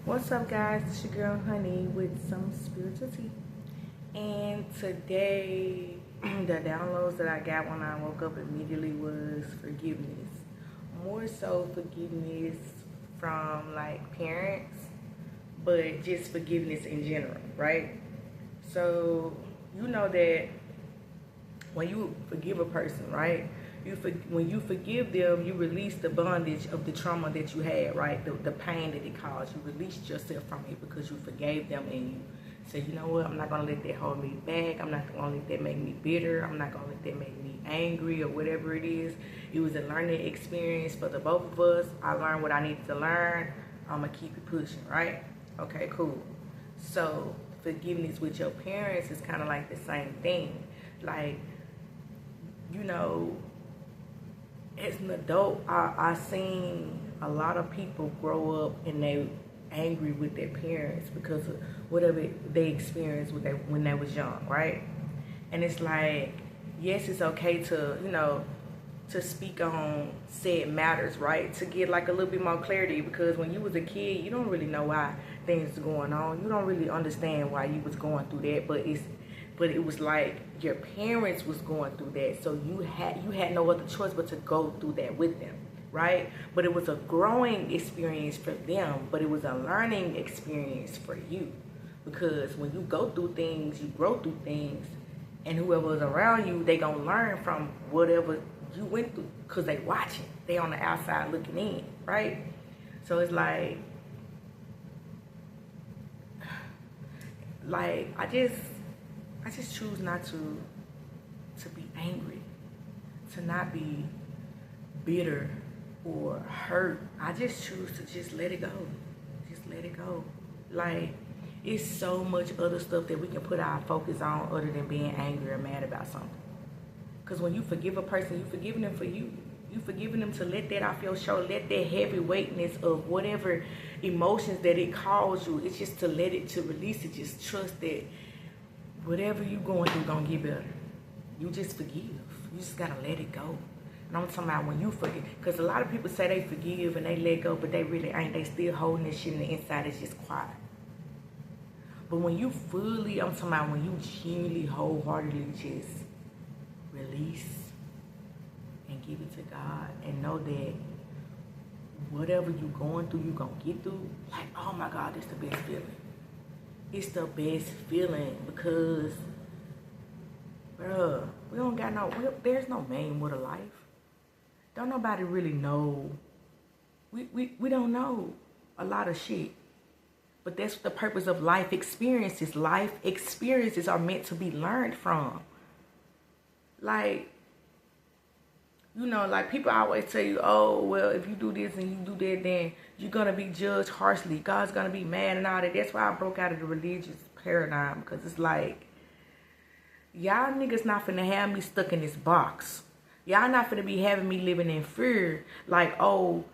What's up, guys? It's your girl Honey with some spiritual tea. And today, the downloads that I got when I woke up immediately was forgiveness. More so forgiveness from like parents, but just forgiveness in general, right? So, you know that when you forgive a person, right? When you forgive them, you release the bondage of the trauma that you had, right? The pain that it caused. You released yourself from it because you forgave them and you said, you know what, I'm not going to let that hold me back. I'm not going to let that make me bitter. I'm not going to let that make me angry or whatever it is. It was a learning experience for the both of us. I learned what I needed to learn. I'm going to keep it pushing, right? Okay, cool. So forgiveness with your parents is kind of like the same thing. Like, you know, as an adult, I seen a lot of people grow up and they angry with their parents because of whatever they experienced when they was young, right? And it's like, yes, it's okay to, to speak on said matters, right? To get like a little bit more clarity, because when you was a kid, you don't really know why things are going on. You don't really understand why you was going through that, but it was like your parents was going through that, so you had no other choice but to go through that with them, right? But it was a growing experience for them, but it was a learning experience for you, because when you go through things, you grow through things, and whoever is around you, they gonna learn from whatever you went through, because they watching, they on the outside looking in, right? So it's like I just choose not to be angry, to not be bitter or hurt. I just choose to just let it go. Just let it go. Like, it's so much other stuff that we can put our focus on other than being angry or mad about something. Because when you forgive a person, you're forgiving them for you. You forgiving them to let that off your shoulder, let that heavy weightness of whatever emotions that it caused you. It's just to let it, to release it. Just trust that whatever you going through gonna get better. You just forgive. You just gotta let it go. And I'm talking about when you forgive, because a lot of people say they forgive and they let go, but they really ain't. They still holding this shit in the inside. It's just quiet. But when you fully, I'm talking about when you genuinely, wholeheartedly just release and give it to God and know that whatever you going through, you gonna get through. Like, oh my God, it's the best feeling. It's the best feeling because, bruh, we don't got there's no manual to life. Don't nobody really know. We don't know a lot of shit. But that's the purpose of life experiences. Life experiences are meant to be learned from. Like, like people always tell you, oh, well, if you do this and you do that, then you're going to be judged harshly. God's going to be mad and all that. That's why I broke out of the religious paradigm, because it's like, y'all niggas not finna have me stuck in this box. Y'all not finna be having me living in fear, like, oh,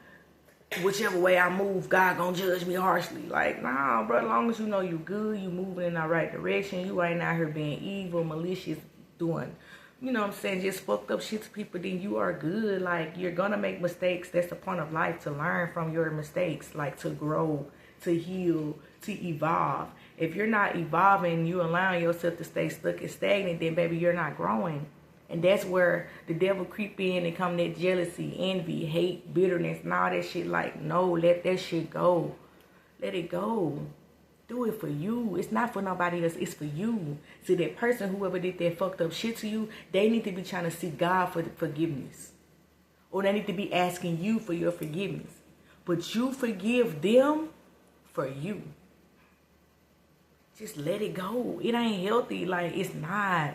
whichever way I move, God gonna judge me harshly. Like, nah, bro, as long as you know you good, you moving in the right direction, you ain't out here being evil, malicious, doing, you know what I'm saying, just fucked up shit to people, then you are good. Like, you're gonna make mistakes. That's the point of life, to learn from your mistakes, like to grow, to heal, to evolve. If you're not evolving, you allowing yourself to stay stuck and stagnant, then baby, you're not growing. And that's where the devil creep in and come that jealousy, envy, hate, bitterness, and all that shit. Like, no, let that shit go. Let it go. Do it for you. It's not for nobody else. It's for you. See, that person, whoever did that fucked up shit to you, they need to be trying to seek God for the forgiveness. Or they need to be asking you for your forgiveness. But you forgive them for you. Just let it go. It ain't healthy. Like, it's not.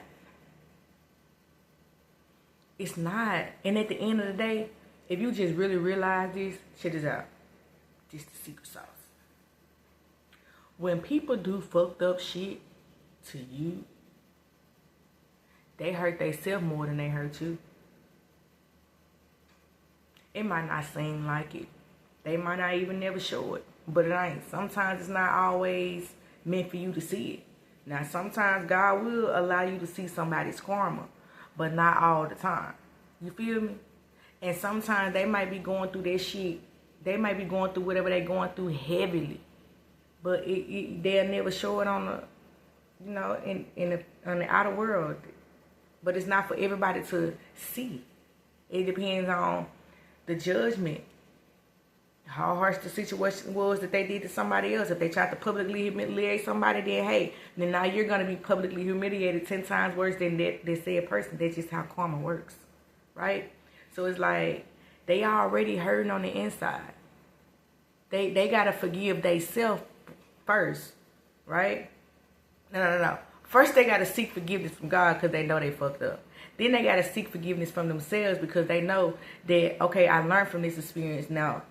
It's not. And at the end of the day, if you just really realize this, check this out. This is the secret sauce. When people do fucked up shit to you, they hurt themselves more than they hurt you. It might not seem like it. They might not even never show it. But it ain't. Sometimes it's not always meant for you to see it. Now, sometimes God will allow you to see somebody's karma, but not all the time. You feel me? And sometimes they might be going through their shit. They might be going through whatever they're going through heavily. but they'll never show it on the, you know, on the outer world. But it's not for everybody to see. It depends on the judgment, how harsh the situation was that they did to somebody else. If they tried to publicly humiliate somebody, then hey, then now you're going to be publicly humiliated 10 times worse than that said person. That's just how karma works, right? So it's like they already hurting on the inside. They got to forgive themselves first, right? No. First, they got to seek forgiveness from God because they know they fucked up. Then they got to seek forgiveness from themselves because they know that, okay, I learned from this experience. Now,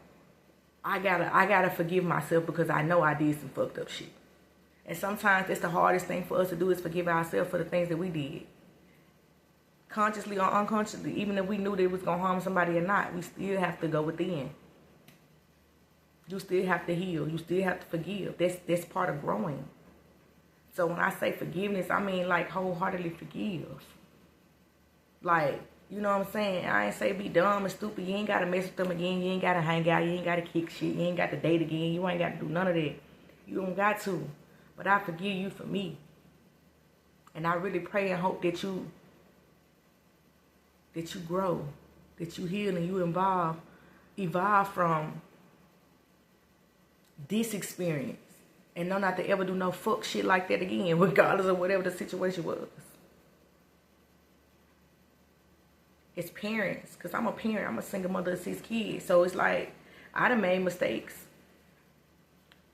I gotta forgive myself because I know I did some fucked up shit. And sometimes that's the hardest thing for us to do is forgive ourselves for the things that we did. Consciously or unconsciously, even if we knew that it was going to harm somebody or not, we still have to go within. You still have to heal. You still have to forgive. That's part of growing. So when I say forgiveness, I mean like wholeheartedly forgive. Like, you know what I'm saying? I ain't say be dumb and stupid. You ain't got to mess with them again. You ain't got to hang out. You ain't got to kick shit. You ain't got to date again. You ain't got to do none of that. You don't got to. But I forgive you for me. And I really pray and hope that you grow, that you heal and you evolve from this experience. And know not to ever do no fuck shit like that again, regardless of whatever the situation was. As parents, because I'm a parent, I'm a single mother of 6 kids. So it's like, I done made mistakes.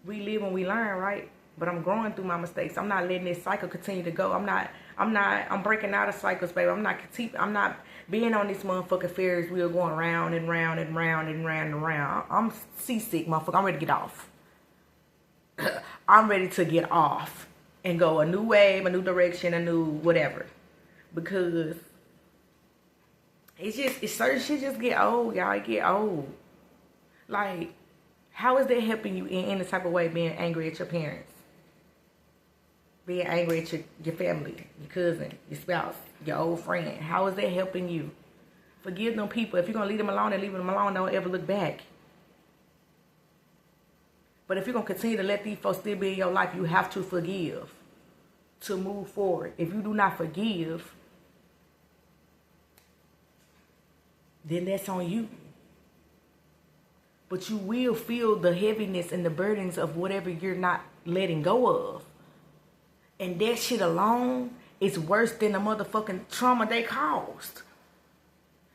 We live and we learn, right? But I'm growing through my mistakes. I'm not letting this cycle continue to go. I'm breaking out of cycles, baby. I'm not being on this motherfucking Ferris wheel going round and round and round and round and round. I'm seasick, motherfucker. I'm ready to get off. I'm ready to get off and go a new wave, a new direction, a new whatever. Because it's certain shit just get old, y'all. It get old. Like, how is that helping you in any type of way being angry at your parents? Being angry at your family, your cousin, your spouse, your old friend. How is that helping you? Forgive them people. If you're going to leave them alone and leave them alone, don't ever look back. But if you're going to continue to let these folks still be in your life, you have to forgive to move forward. If you do not forgive, then that's on you. But you will feel the heaviness and the burdens of whatever you're not letting go of. And that shit alone is worse than the motherfucking trauma they caused.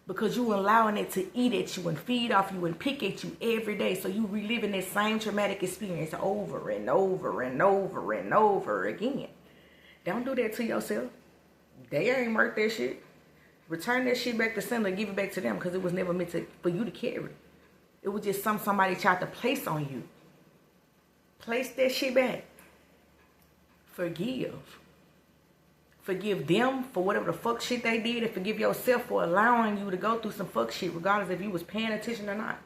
Because you allowing it to eat at you and feed off you and pick at you every day. So you reliving that same traumatic experience over and over and over and over again. Don't do that to yourself. They ain't worth that shit. Return that shit back to sender and give it back to them because it was never meant for you to carry. It was just somebody tried to place on you. Place that shit back. Forgive. Forgive them for whatever the fuck shit they did and forgive yourself for allowing you to go through some fuck shit regardless if you was paying attention or not.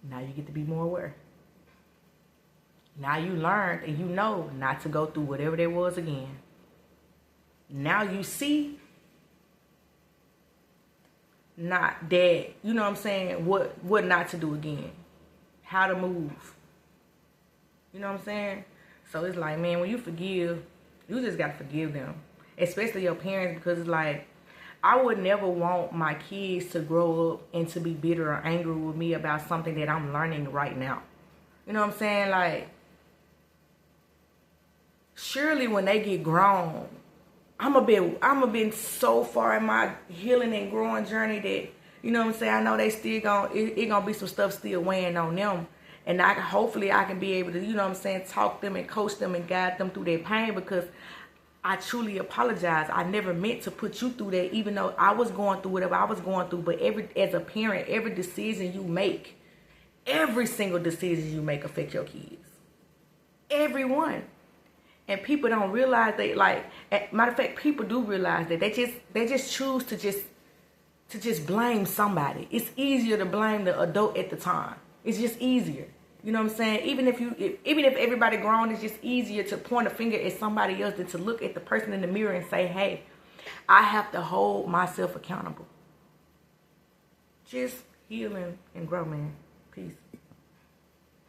Now you get to be more aware. Now you learned and you know not to go through whatever there was again. Now you see not that, you know what I'm saying, what not to do again. How to move. You know what I'm saying? So it's like, man, when you forgive, you just got to forgive them. Especially your parents, because it's like, I would never want my kids to grow up and to be bitter or angry with me about something that I'm learning right now. You know what I'm saying? Like, surely when they get grown, I'm a bit so far in my healing and growing journey that, you know what I'm saying, I know they still gonna be some stuff still weighing on them. And hopefully I can be able to, you know what I'm saying, talk them and coach them and guide them through their pain because I truly apologize. I never meant to put you through that, even though I was going through whatever I was going through. But as a parent, every decision you make, every single decision you make affect your kids. Every one. And people don't realize matter of fact, people do realize that they just choose to just blame somebody. It's easier to blame the adult at the time. It's just easier. You know what I'm saying? Even if everybody grown, it's just easier to point a finger at somebody else than to look at the person in the mirror and say, hey, I have to hold myself accountable. Just heal and grow, man. Peace.